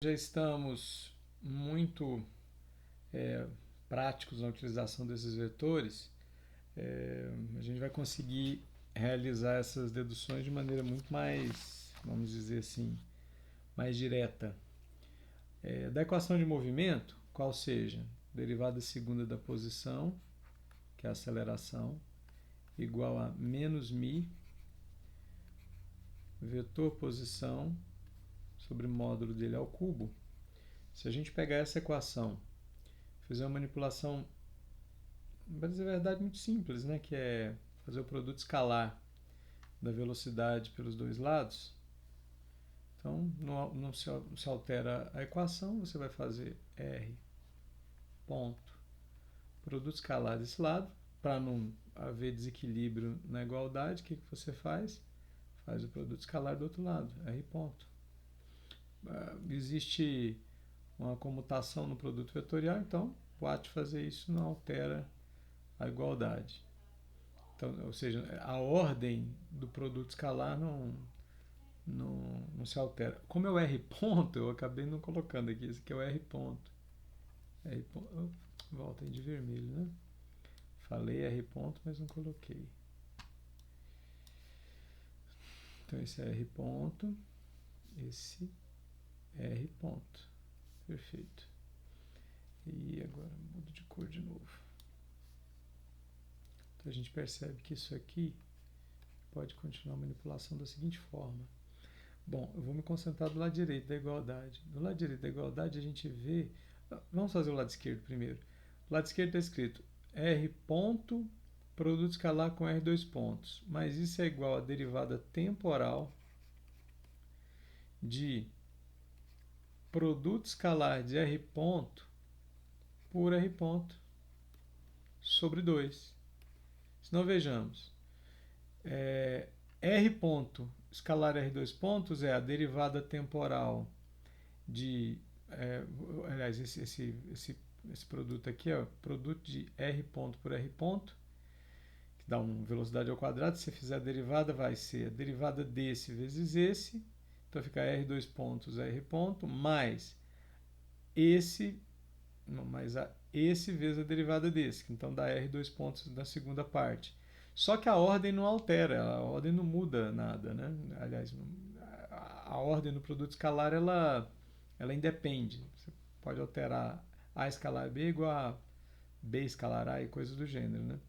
Já estamos muito práticos na utilização desses vetores, a gente vai conseguir realizar essas deduções de maneira muito mais, vamos dizer assim, mais direta. Da equação de movimento, qual seja derivada segunda da posição, que é a aceleração, igual a menos μ, vetor posição, sobre o módulo dele ao cubo. Se a gente pegar essa equação, fizer uma manipulação, para dizer a verdade, muito simples, né? Que é fazer o produto escalar da velocidade pelos dois lados. Então, não se altera a equação, você vai fazer R ponto produto escalar desse lado, para não haver desequilíbrio na igualdade, o que você faz? Faz o produto escalar do outro lado, R ponto. Existe uma comutação no produto vetorial, então o ato de fazer isso não altera a igualdade. Então, ou seja, a ordem do produto escalar não se altera. Como é o R ponto, eu acabei não colocando aqui. Esse aqui é o R ponto. R ponto. Volta aí de vermelho, né? Falei R ponto, mas não coloquei. Então esse é R ponto. Esse R ponto. Perfeito. E agora mudo de cor de novo. Então a gente percebe que isso aqui pode continuar a manipulação da seguinte forma. Bom, eu vou me concentrar do lado direito da igualdade. Do lado direito da igualdade a gente vê... Vamos fazer o lado esquerdo primeiro. Do lado esquerdo está escrito R ponto, produto escalar com R dois pontos. Mas isso é igual a derivada temporal de produto escalar de R ponto por R ponto sobre 2. Se não, vejamos. R ponto escalar R dois pontos é a derivada temporal de... aliás, esse produto aqui é o produto de R ponto por R ponto, que dá uma velocidade ao quadrado. Se você fizer a derivada, vai ser a derivada desse vezes esse. Então fica R dois pontos R ponto mais esse, esse vezes a derivada desse. Então dá R dois pontos na segunda parte. Só que a ordem não altera, a ordem não muda nada, né? Aliás, a ordem do produto escalar ela independe. Você pode alterar A escalar B igual a B escalar A e coisas do gênero, né?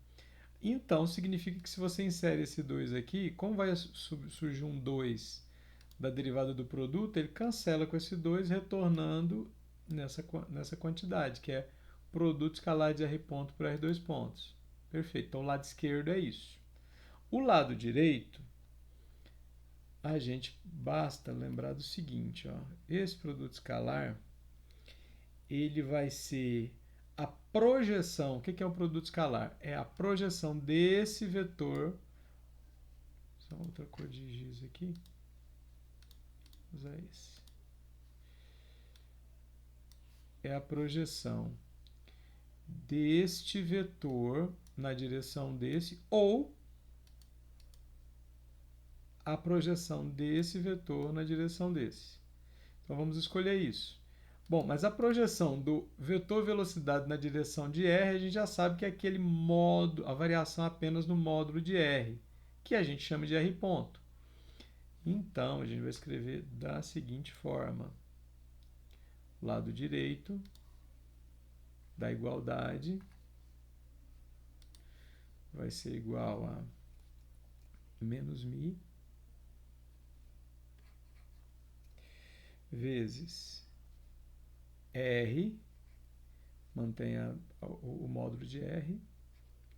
Então, significa que se você insere esse 2 aqui, como vai surgir um 2 da derivada do produto, ele cancela com esse 2, retornando nessa quantidade, que é produto escalar de R ponto por R dois pontos. Perfeito. Então, o lado esquerdo é isso. O lado direito, a gente basta lembrar do seguinte, ó, esse produto escalar, ele vai ser a projeção. O que é o produto escalar? É a projeção desse vetor. Só outra cor de giz aqui. Vou usar esse. É a projeção deste vetor na direção desse, ou a projeção desse vetor na direção desse. Então vamos escolher isso. Bom, mas a projeção do vetor velocidade na direção de R, a gente já sabe que é aquele módulo, a variação apenas no módulo de R, que a gente chama de R ponto. Então, a gente vai escrever da seguinte forma. Lado direito da igualdade vai ser igual a menos μ vezes R, mantenha o módulo de R,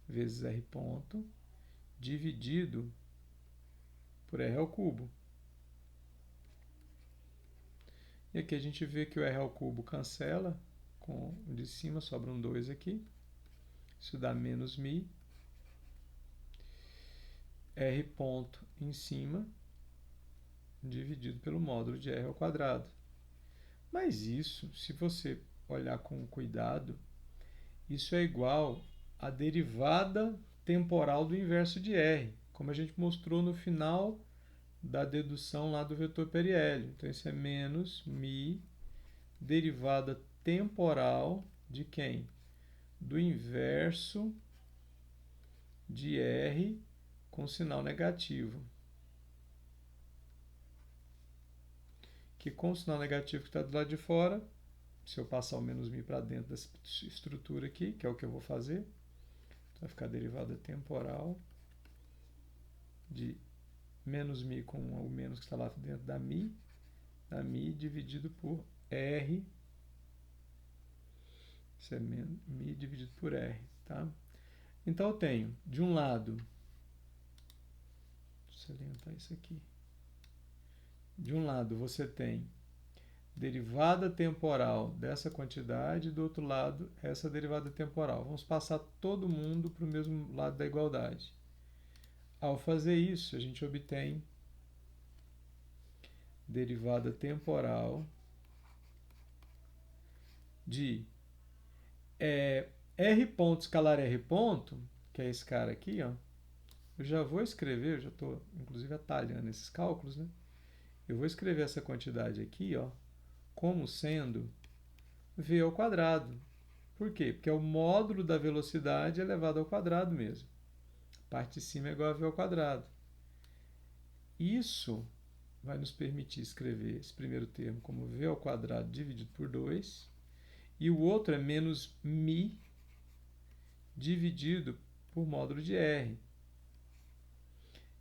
vezes R ponto, dividido por R ao cubo. E aqui a gente vê que o R ao cubo cancela, com o de cima sobra um 2 aqui. Isso dá menos μ. R ponto em cima, dividido pelo módulo de R ao quadrado. Mas isso, se você olhar com cuidado, isso é igual à derivada temporal do inverso de R, como a gente mostrou no final da dedução lá do vetor periélio. Então, isso é menos μ derivada temporal de quem? Do inverso de R com sinal negativo. Que com o sinal negativo que está do lado de fora, se eu passar o menos μ para dentro dessa estrutura aqui, que é o que eu vou fazer, vai ficar a derivada temporal de menos μ com o menos que está lá dentro da μ dividido por R. Isso é μ dividido por R, tá? Então eu tenho, de um lado, deixa eu salientar isso aqui. De um lado você tem derivada temporal dessa quantidade, do outro lado essa derivada temporal. Vamos passar todo mundo para o mesmo lado da igualdade. Ao fazer isso, a gente obtém derivada temporal de R ponto escalar R ponto, que é esse cara aqui, ó. Eu já vou escrever, eu já estou inclusive atalhando esses cálculos, né? Eu vou escrever essa quantidade aqui, ó, como sendo v ao quadrado. Por quê? Porque é o módulo da velocidade elevado ao quadrado mesmo. A parte de cima é igual a v ao quadrado. Isso vai nos permitir escrever esse primeiro termo como v ao quadrado dividido por 2. E o outro é menos μ dividido por módulo de r.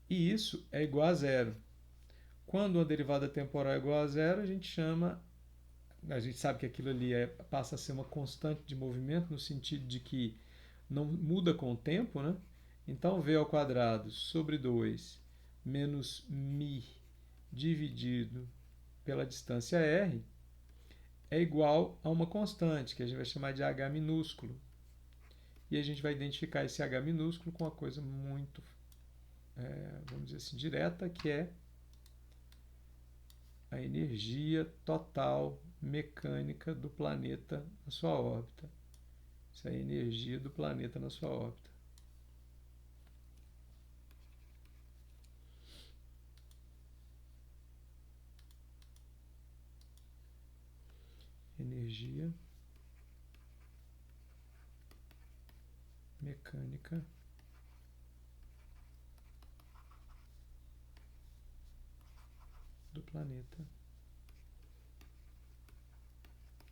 E isso é igual a zero. Quando uma derivada temporal é igual a zero, a gente sabe que aquilo ali passa a ser uma constante de movimento, no sentido de que não muda com o tempo, né? Então, v ao quadrado sobre 2 menos μ dividido pela distância r é igual a uma constante, que a gente vai chamar de h minúsculo. E a gente vai identificar esse h minúsculo com uma coisa muito, vamos dizer assim, direta, que é a energia total mecânica do planeta na sua órbita. Isso é a energia do planeta na sua órbita. Energia mecânica do planeta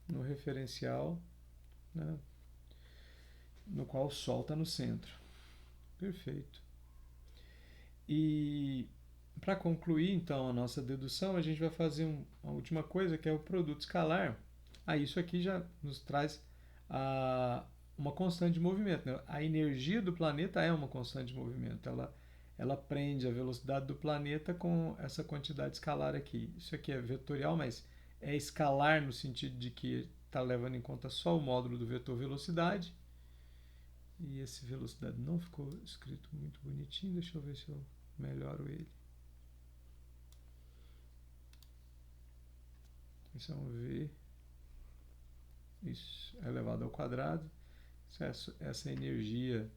no referencial, né, no qual o Sol está no centro. Perfeito. E para concluir, então, a nossa dedução, a gente vai fazer uma última coisa, que é o produto escalar. Isso aqui já nos traz uma constante de movimento, né? A energia do planeta é uma constante de movimento. Ela prende a velocidade do planeta com essa quantidade escalar aqui. Isso aqui é vetorial, mas é escalar no sentido de que está levando em conta só o módulo do vetor velocidade. E esse velocidade não ficou escrito muito bonitinho. Deixa eu ver se eu melhoro ele. Isso é um V. Isso elevado ao quadrado. Essa energia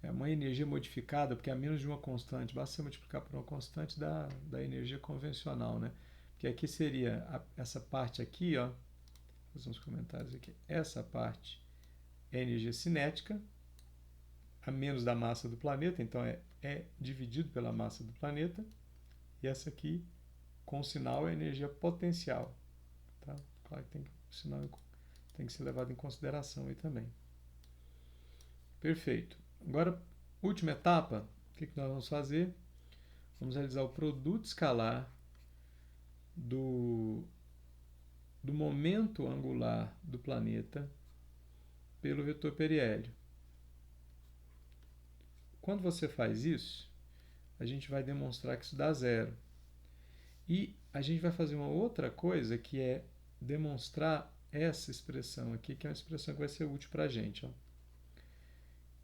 é uma energia modificada, porque há menos de uma constante. Basta você multiplicar por uma constante da energia convencional, né? Que aqui seria essa parte aqui, ó. Vou fazer uns comentários aqui. Essa parte é energia cinética, a menos da massa do planeta, então é dividido pela massa do planeta. E essa aqui, com sinal, é energia potencial. Tá? Claro que o sinal tem que ser levado em consideração aí também. Perfeito. Agora, última etapa, o que nós vamos fazer? Vamos realizar o produto escalar do momento angular do planeta pelo vetor periélio. Quando você faz isso, a gente vai demonstrar que isso dá zero. E a gente vai fazer uma outra coisa, que é demonstrar essa expressão aqui, que é uma expressão que vai ser útil para a gente. Ó.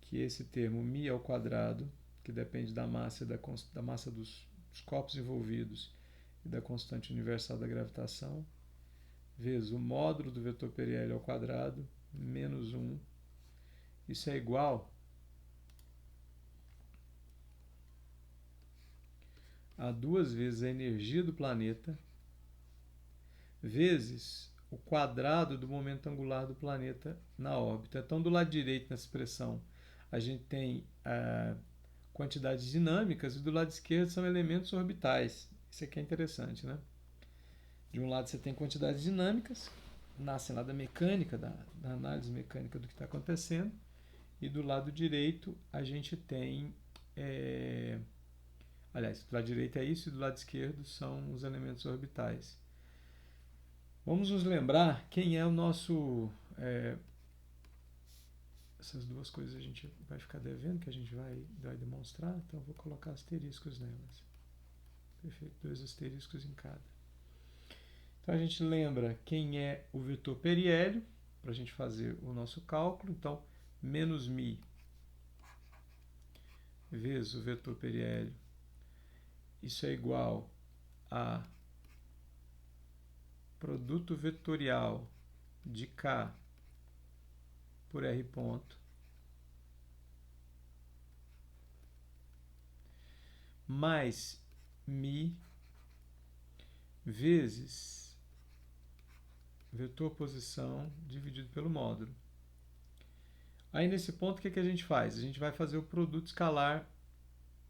Que é esse termo μ ao quadrado, que depende da massa, da massa dos corpos envolvidos e da constante universal da gravitação, vezes o módulo do vetor periélio ao quadrado, menos 1. Isso é igual a 2 vezes a energia do planeta, vezes o quadrado do momento angular do planeta na órbita. Então, do lado direito, nessa expressão, a gente tem quantidades dinâmicas e do lado esquerdo são elementos orbitais. Isso aqui é interessante, né? De um lado você tem quantidades dinâmicas, nascem lá da mecânica, da análise mecânica do que está acontecendo, e do lado direito a gente tem... Aliás, do lado direito é isso e do lado esquerdo são os elementos orbitais. Vamos nos lembrar quem é o nosso... essas duas coisas a gente vai ficar devendo, que a gente vai demonstrar, então eu vou colocar asteriscos nelas. Perfeito, 2 asteriscos em cada. Então a gente lembra quem é o vetor periélio, para a gente fazer o nosso cálculo. Então, menos μ vezes o vetor periélio, isso é igual a produto vetorial de K por R ponto mais μ vezes vetor posição dividido pelo módulo. Aí nesse ponto o que a gente faz? A gente vai fazer o produto escalar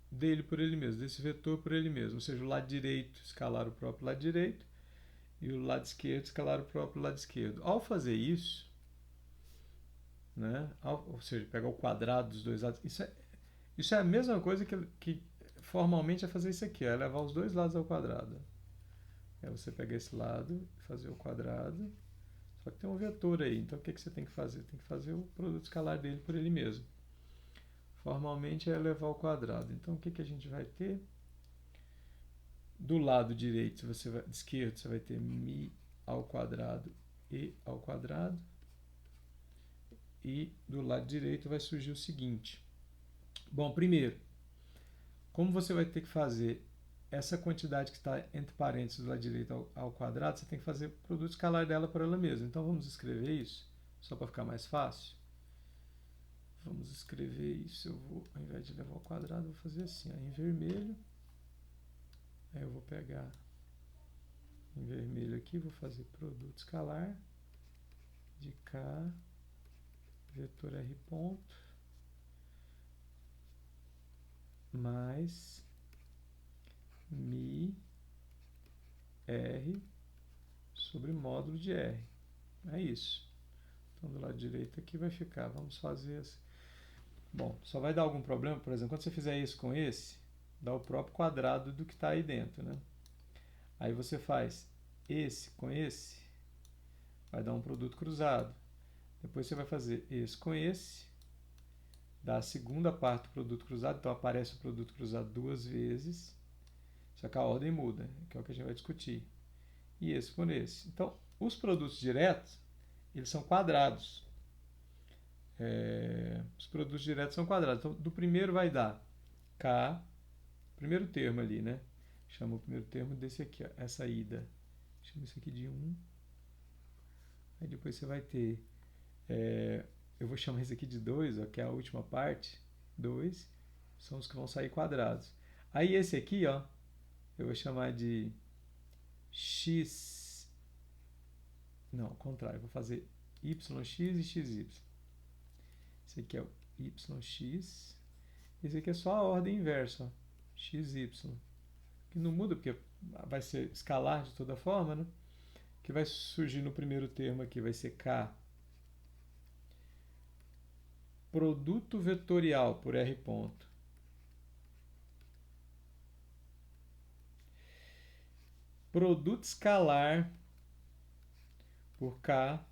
dele por ele mesmo, desse vetor por ele mesmo, ou seja, o lado direito escalar o próprio lado direito e o lado esquerdo escalar o próprio lado esquerdo. Ao fazer isso, né, ou seja, pegar o quadrado dos dois lados, isso é a mesma coisa que formalmente é fazer isso aqui, é levar os dois lados ao quadrado. É você pegar esse lado e fazer o quadrado, só que tem um vetor aí, então o que você tem que fazer? Tem que fazer o produto escalar dele por ele mesmo. Formalmente é elevar ao quadrado. Então o que a gente vai ter? Do lado direito, esquerdo, você vai ter μ ao quadrado e ao quadrado. E do lado direito vai surgir o seguinte. Bom, primeiro, como você vai ter que fazer essa quantidade que está entre parênteses do lado direito ao quadrado, você tem que fazer o produto escalar dela por ela mesma. Então vamos escrever isso, só para ficar mais fácil. Vamos escrever isso, eu vou, ao invés de levar ao quadrado, vou fazer assim, ó, em vermelho. Aí eu vou pegar em vermelho aqui, vou fazer produto escalar de K, vetor R ponto, mais μ R sobre módulo de R. É isso. Então, do lado direito aqui vai ficar, vamos fazer assim. Bom, só vai dar algum problema, por exemplo, quando você fizer isso com esse, dá o próprio quadrado do que está aí dentro, né? Aí você faz esse com esse, vai dar um produto cruzado. Depois você vai fazer esse com esse, dá a segunda parte do produto cruzado, então aparece o produto cruzado 2 vezes, só que a ordem muda, que é o que a gente vai discutir. E esse com esse. Então, os produtos diretos, eles são quadrados. Os produtos diretos são quadrados. Então, do primeiro vai dar K, primeiro termo ali, né? Chama o primeiro termo desse aqui, ó, essa ida. Chama isso aqui de 1. Aí depois você vai ter, eu vou chamar isso aqui de 2, ó, que é a última parte, 2, são os que vão sair quadrados. Aí esse aqui, ó, eu vou chamar de x, não, ao contrário, eu vou fazer yx e xy. Esse aqui é o yx, esse aqui é só a ordem inversa, ó, xy, que não muda porque vai ser escalar de toda forma, né? Que vai surgir no primeiro termo aqui, vai ser K, produto vetorial por R ponto, produto escalar por K,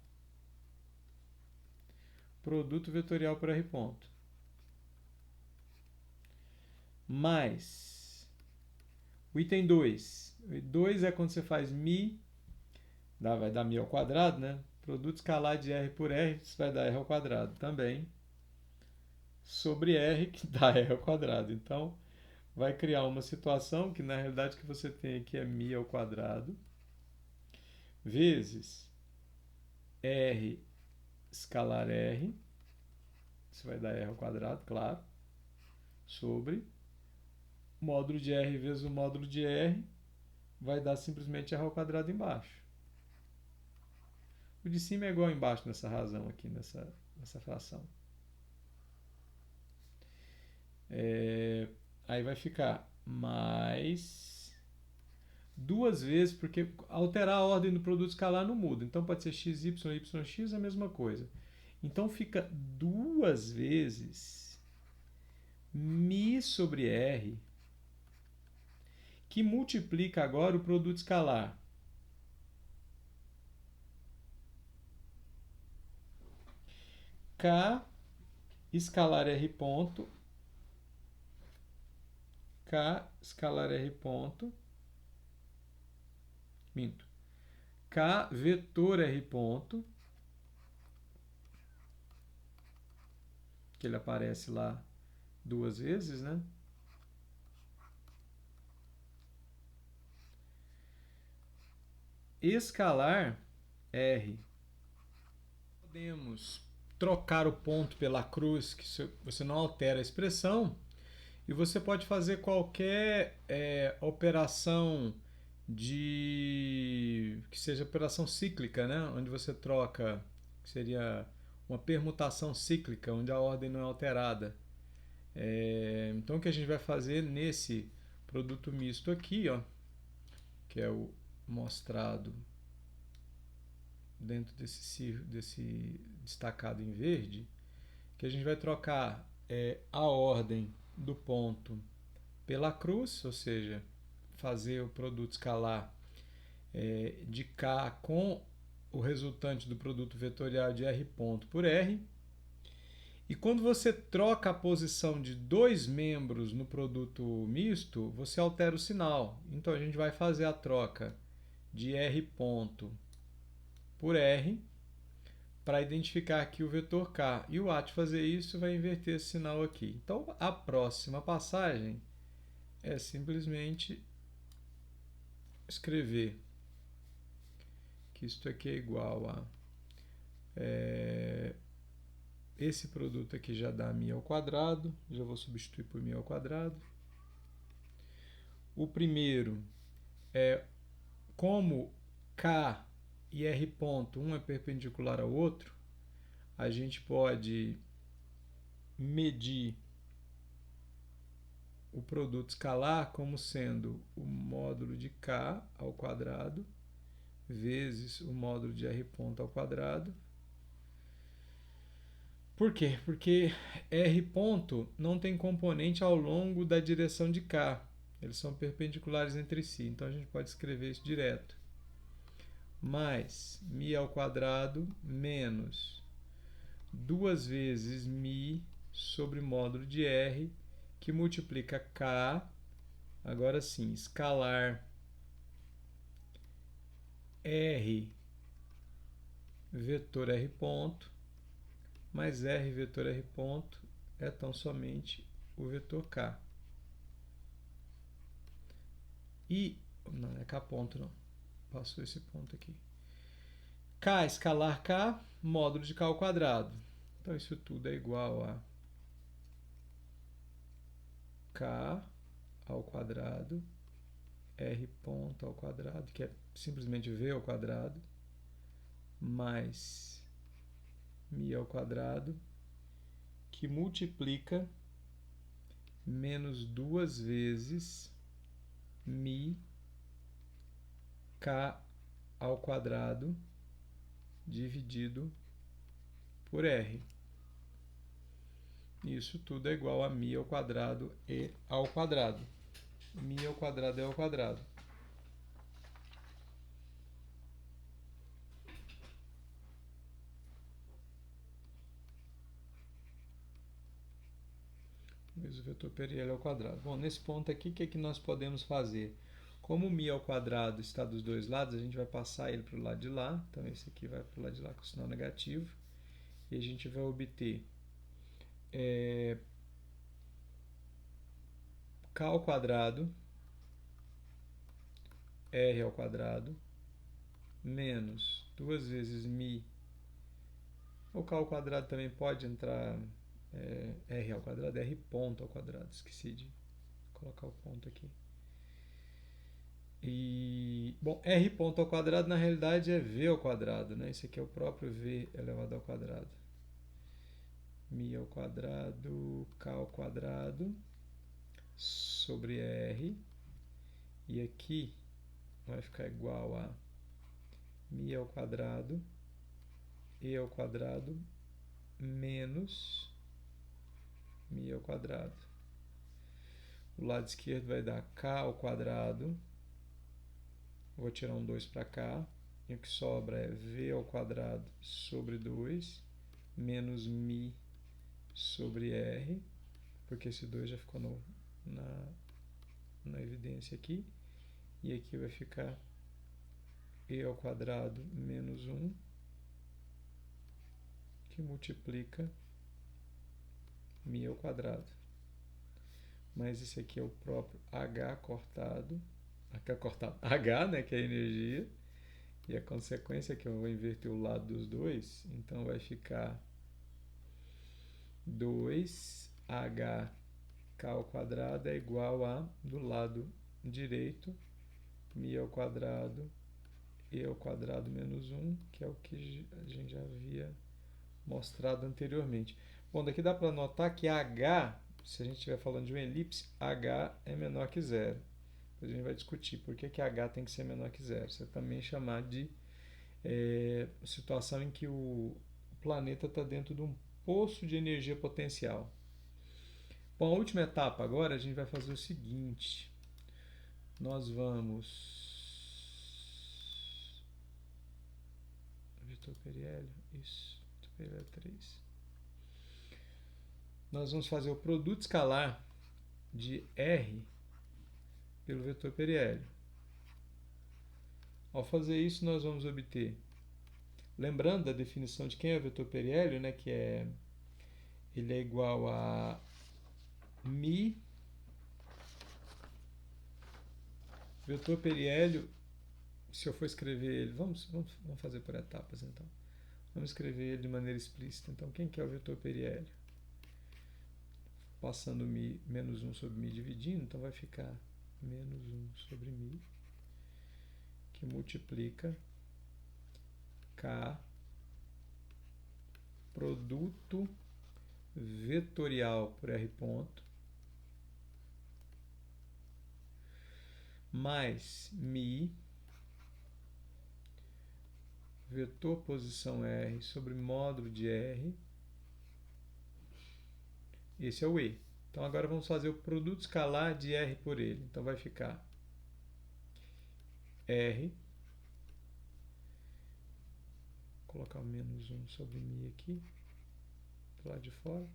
produto vetorial por R ponto, mais o item 2. O 2 é quando você faz μ, vai dar μ ao quadrado, né? Produto escalar de R por R, isso vai dar R ao quadrado também, sobre R, que dá R ao quadrado. Então, vai criar uma situação que, na realidade, o que você tem aqui é μ ao quadrado, vezes R escalar R, isso vai dar R ao quadrado, claro, sobre módulo de R vezes o módulo de R, vai dar simplesmente R ao quadrado embaixo. O de cima é igual embaixo nessa razão aqui, nessa fração. Aí vai ficar mais duas vezes, porque alterar a ordem do produto escalar não muda. Então pode ser x, y, yx, a mesma coisa. Então fica duas vezes μ sobre r, que multiplica agora o produto escalar. K escalar r ponto, K escalar r ponto, minto, K vetor r ponto, que ele aparece lá duas vezes, né? Escalar r. Podemos trocar o ponto pela cruz, que você não altera a expressão, e você pode fazer qualquer operação que seja operação cíclica, né? Onde você troca, que seria uma permutação cíclica, onde a ordem não é alterada. Então o que a gente vai fazer nesse produto misto aqui, ó, que é o mostrado dentro desse destacado em verde, que a gente vai trocar a ordem do ponto pela cruz, ou seja, fazer o produto escalar de K com o resultante do produto vetorial de R ponto por R. E quando você troca a posição de dois membros no produto misto, você altera o sinal. Então a gente vai fazer a troca de R ponto por R para identificar aqui o vetor K. E o ato de fazer isso vai inverter esse sinal aqui. Então a próxima passagem é simplesmente escrever que isto aqui é igual a esse produto aqui já dá μ ao quadrado, já vou substituir por μ ao quadrado. O primeiro é como K e R ponto, um é perpendicular ao outro, a gente pode medir o produto escalar como sendo o módulo de K ao quadrado vezes o módulo de R ponto ao quadrado. Por quê? Porque R ponto não tem componente ao longo da direção de K. Eles são perpendiculares entre si. Então a gente pode escrever isso direto. Mais μ ao quadrado menos duas vezes μ sobre módulo de R, que multiplica K, agora sim, escalar R vetor R ponto, mais R vetor R ponto é tão somente o vetor K. E, não é K ponto não, passou esse ponto aqui. K escalar K, módulo de K ao quadrado. Então isso tudo é igual a K ao quadrado, R ponto ao quadrado, que é simplesmente V ao quadrado, mais μ ao quadrado, que multiplica menos duas vezes μ K ao quadrado dividido por R. Isso tudo é igual a μ ao quadrado e ao quadrado. μ ao quadrado e ao quadrado. Vezes o vetor periélio ao quadrado. Bom, nesse ponto aqui, o que é que nós podemos fazer? Como o μ ao quadrado está dos dois lados, a gente vai passar ele para o lado de lá. Então, esse aqui vai para o lado de lá com o sinal negativo. E a gente vai obter K ao quadrado, R ao quadrado, menos duas vezes μ. O K ao quadrado também pode entrar R ao quadrado, R ponto ao quadrado. Esqueci de colocar o ponto aqui. E, bom, r ponto ao quadrado na realidade é v ao quadrado, né? Esse aqui é o próprio v elevado ao quadrado. Mi ao quadrado, k ao quadrado, sobre r. E aqui vai ficar igual a mi ao quadrado, e ao quadrado, menos mi ao quadrado. O lado esquerdo vai dar k ao quadrado. Vou tirar um 2 para cá. E o que sobra é v ao quadrado sobre 2 menos mi sobre r, porque esse 2 já ficou na evidência aqui. E aqui vai ficar e ao quadrado menos 1, que multiplica mi ao quadrado. Mas esse aqui é o próprio h cortado. H, né, que é a energia. E a consequência é que eu vou inverter o lado dos dois. Então vai ficar 2hk ao quadrado é igual a, do lado direito, mi ao quadrado e ao quadrado menos 1, que é o que a gente já havia mostrado anteriormente. Bom, daqui dá para notar que h, se a gente estiver falando de uma elipse, h é menor que zero. Depois a gente vai discutir por que h tem que ser menor que zero. Isso é também chamado de situação em que o planeta está dentro de um poço de energia potencial. Bom, a última etapa agora a gente vai fazer o seguinte. Nós vamos... Vetor periélio, isso, vetor periélio 3. Nós vamos fazer o produto escalar de R pelo vetor periélio. Ao fazer isso, nós vamos obter, lembrando da definição de quem é o vetor periélio, né, que ele é igual a mi vetor periélio. Se eu for escrever ele, vamos fazer por etapas então. Vamos escrever ele de maneira explícita. Então, quem que é o vetor periélio? Passando mi menos 1 sobre mi dividindo, então vai ficar menos 1 sobre mi, que multiplica k produto vetorial por r ponto mais mi vetor posição r sobre módulo de r. Esse é o E. Então agora vamos fazer o produto escalar de R por ele. Então vai ficar R, vou colocar o menos 1 sobre mi aqui, do lado de fora,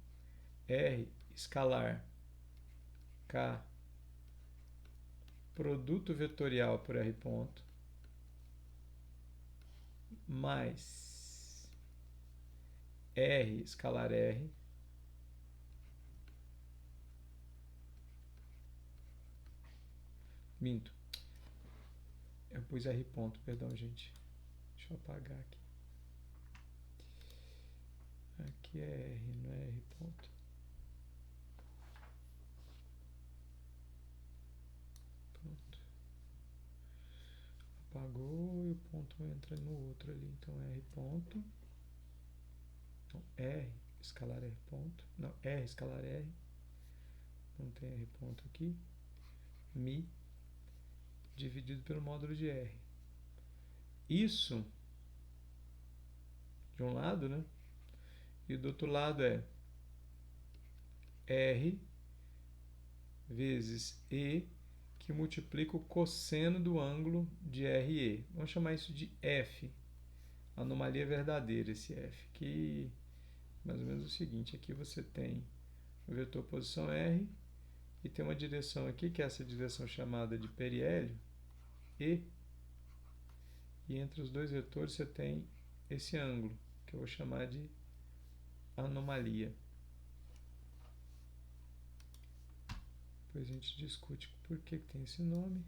R escalar K produto vetorial por R ponto, mais R escalar R, minto, eu pus R ponto, perdão gente, deixa eu apagar aqui. Aqui é R, não é R ponto. Pronto. Apagou e o ponto entra no outro ali. Então R ponto. Então R escalar R ponto. Não, R escalar R. Não tem R ponto aqui. Mi dividido pelo módulo de R. Isso de um lado, né? E do outro lado é R vezes E, que multiplica o cosseno do ângulo de RE. Vamos chamar isso de F. Anomalia verdadeira, esse F. Que mais ou menos o seguinte, aqui você tem o vetor posição R e tem uma direção aqui, que é essa direção chamada de periélio, E entre os dois vetores você tem esse ângulo, que eu vou chamar de anomalia. Depois a gente discute por que tem esse nome.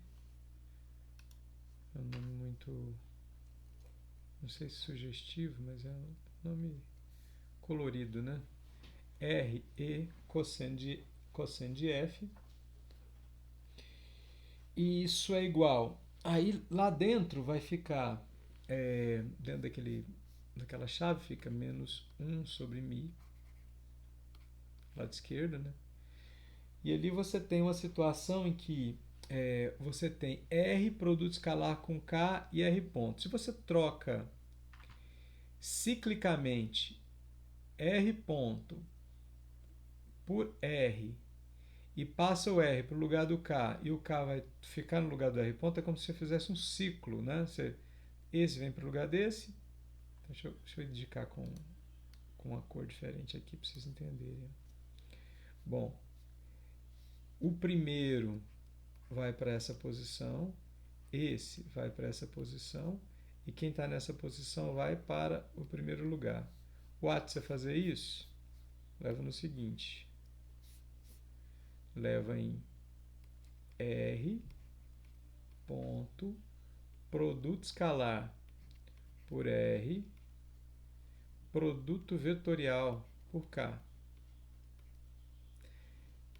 É um nome muito, não sei se sugestivo, mas é um nome colorido, né? RE cosseno de F. E isso é igual Aí lá dentro vai ficar, dentro daquela chave, fica menos 1 sobre mi, lado esquerdo, né? E ali você tem uma situação em que você tem R produto escalar com K e R ponto. Se você troca ciclicamente R ponto por R e passa o R para o lugar do K e o K vai ficar no lugar do R ponto, é como se você fizesse um ciclo, né? Esse vem para o lugar desse. Deixa eu indicar com uma cor diferente aqui para vocês entenderem. Bom, o primeiro vai para essa posição, esse vai para essa posição e quem está nessa posição vai para o primeiro lugar. O ato de você fazer isso leva no seguinte: leva em R ponto produto escalar por R produto vetorial por K.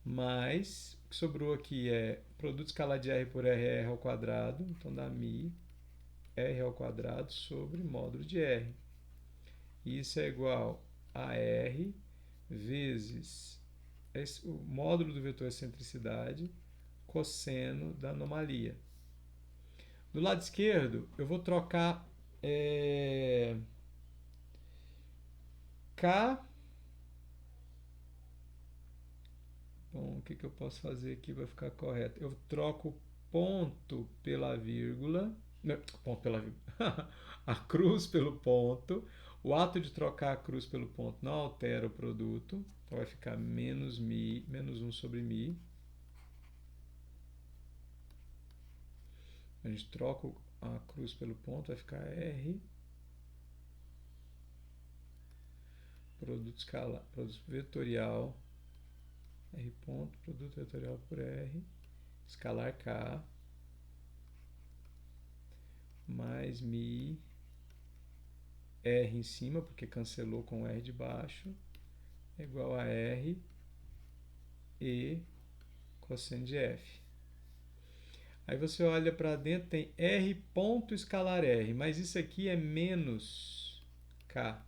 Mais o que sobrou aqui é produto escalar de R por R é R ao quadrado, então dá mi R ao quadrado sobre módulo de R. E isso é igual a R vezes o módulo do vetor excentricidade cosseno da anomalia. Do lado esquerdo, eu vou trocar K. Bom, o que eu posso fazer aqui para ficar correto? Eu troco ponto pela vírgula. Não, ponto pela vírgula. A cruz pelo ponto. O ato de trocar a cruz pelo ponto não altera o produto. Então vai ficar menos 1 sobre mi. A gente troca a cruz pelo ponto, vai ficar R. Produto escalar, produto vetorial. R ponto, produto vetorial por R. Escalar K. Mais mi. R em cima, porque cancelou com R de baixo. É igual a R e cosseno de F. Aí você olha para dentro, tem R ponto escalar R, mas isso aqui é menos K.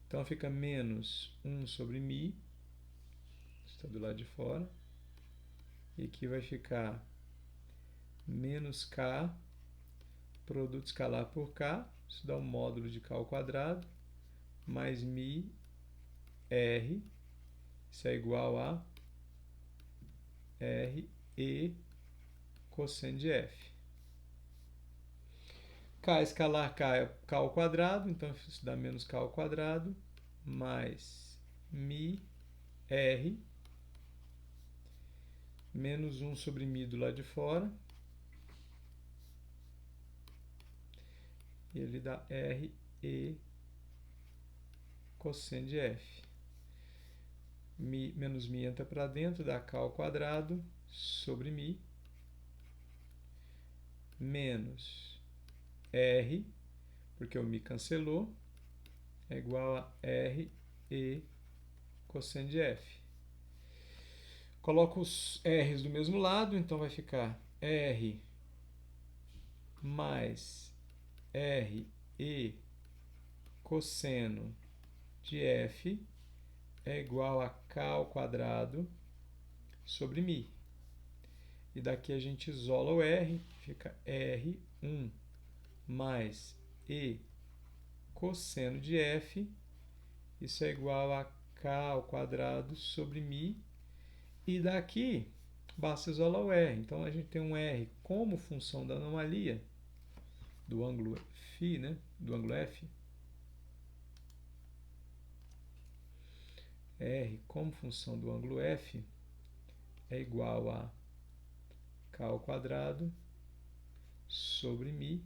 Então fica menos 1 sobre mi, está do lado de fora. E aqui vai ficar menos K, produto escalar por K, isso dá um módulo de K ao quadrado, mais mi R, isso é igual a R e cosseno de F. K escalar K é K ao quadrado, então isso dá menos K ao quadrado, mais mi R, menos 1 sobre mi do lado de fora, e ele dá R e cosseno de F. Menos mi entra para dentro, dá K ao quadrado sobre mi, menos R, porque o mi cancelou, é igual a R e cosseno de F. Coloco os R's do mesmo lado, então vai ficar R mais R e cosseno de F é igual a K ao quadrado sobre mi. E daqui a gente isola o R, fica R1 mais E cosseno de F, isso é igual a K ao quadrado sobre mi. E daqui basta isolar o R. Então a gente tem um R como função da anomalia do ângulo φ, né? Do ângulo F. R como função do ângulo F é igual a K ao quadrado sobre mi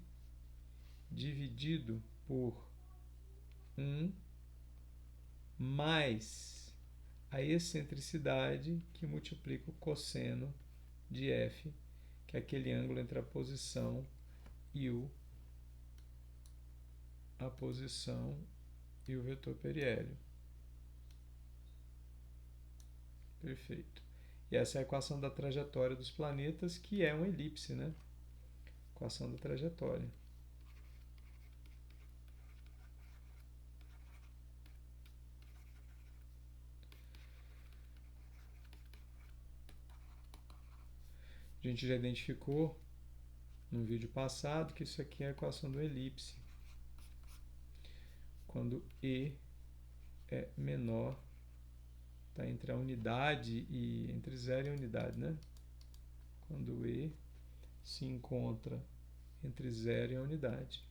dividido por 1 mais a excentricidade que multiplica o cosseno de F, que é aquele ângulo entre a posição e o vetor periélio. Perfeito. E essa é a equação da trajetória dos planetas, que é uma elipse, né? Equação da trajetória. A gente já identificou no vídeo passado que isso aqui é a equação do elipse. Quando E é menor, está entre a unidade e entre 0 e a unidade, né? Quando E se encontra entre 0 e a unidade.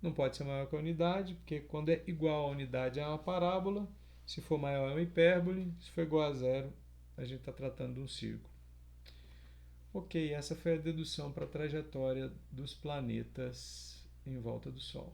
Não pode ser maior que a unidade, porque quando é igual à unidade é uma parábola, se for maior é uma hipérbole, se for igual a 0, a gente está tratando de um círculo. Ok, essa foi a dedução para a trajetória dos planetas em volta do Sol.